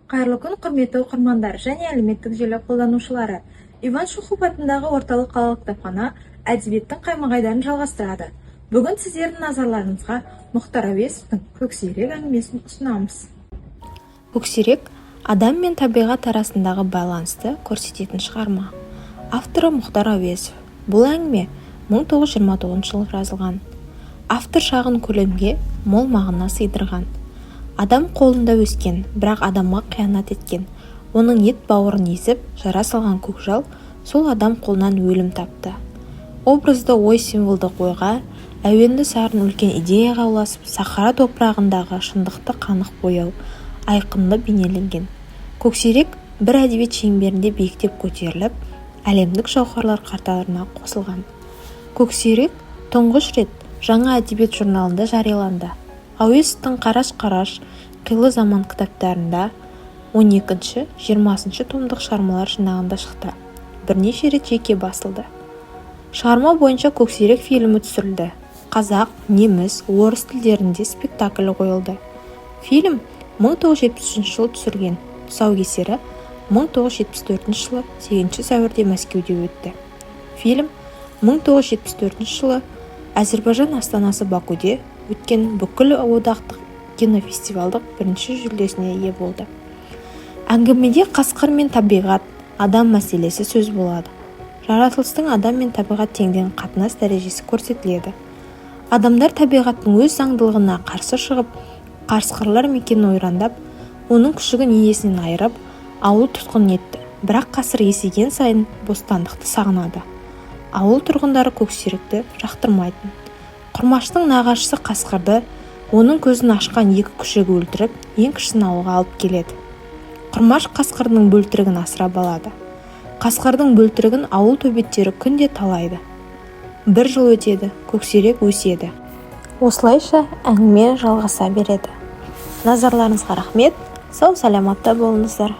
Қайырлы күн, құрметті оқырмандар және әлеуметтік желі қолданушылары. Иван Шухов атындағы орталық қалалық кітапхана әдебиеттің қаймағайдарын жалғастырады. Бүгін сіздердің назарларыңызға Мұхтар Әуезовтің «Көксерек» әңгімесін ұсынамыз. Көксерек адам мен табиғат арасындағы байланысты көрсететін шығарма. Авторы Мұхтар Әуезов. Бұл әңгіме 1929 жылы жазылған. Автор шағын көлемге мол мағына сыйдырған. Адам қолында өскен, бірақ адамға қиянат еткен. Оның ет бауырын езіп, жара салған көкжал сол адам қолынан өлім тапты. Образды ой символдық ойға, әуенді сарын үлкен идеяға ұласып, сахара топырағындағы шындықты қанық бояу, айқынды бейнеленген. Көксерек бір әдебиет шеңберінде биіктеп көтеріліп, әлемдік жауһарлар қатарына қосылған. Көксерек тұңғыш рет жаңа әдебиет журналында жарияланды. Әуезовтың «Қараш-қараш», «Қилы заман» кітаптарында 12-20 томдық шығармалар жинағында шықты. Бірнеше рет жеке басылды. Шығарма бойынша «Көксерек» фильмі түсірілді. Қазақ, неміс, орыс тілдерінде спектакль қойылды. Фильм 1973 жылы түсірген. Тұсаукесері 1974 жылы 8 сәуірде Мәскеуде өтті. Фильм 1974 жылы Әзербайжан астанасы Бакуде өткен бүкіл одақтық кинофестивальдық бірінші жүлдесіне ие болды. Әңгімеде қасқыр мен табиғат, адам мәселесі сөз болады. Жаратылыстың адам мен табиғат теңден қатынас дәрежесі көрсетіледі. Адамдар табиғаттың өз заңдылығына қарсы шығып, қасқырлар мекенін ойрандап, оның күшігін иесінен айырып, ауыл тұтқын етті. Бірақ қасқыр есейген сайын бостандықты сағынады. Ауыл тұрғындары Көксеректі жақтырмайтын. Құрмаштың нағашысы қасқырды, оның көзін ашқан екі күшігі өлтіріп, ең кішісін ауылға алып келеді. Құрмаш қасқырдың бөлтірігін асырап алады. Қасқырдың бөлтірігін ауыл төбеттері күнде талайды. Бір жыл өтеді, Көксерек өседі. Осылайша әңгіме жалғаса береді. Назарларыңызға рахмет, сау саламатта болыңыздар.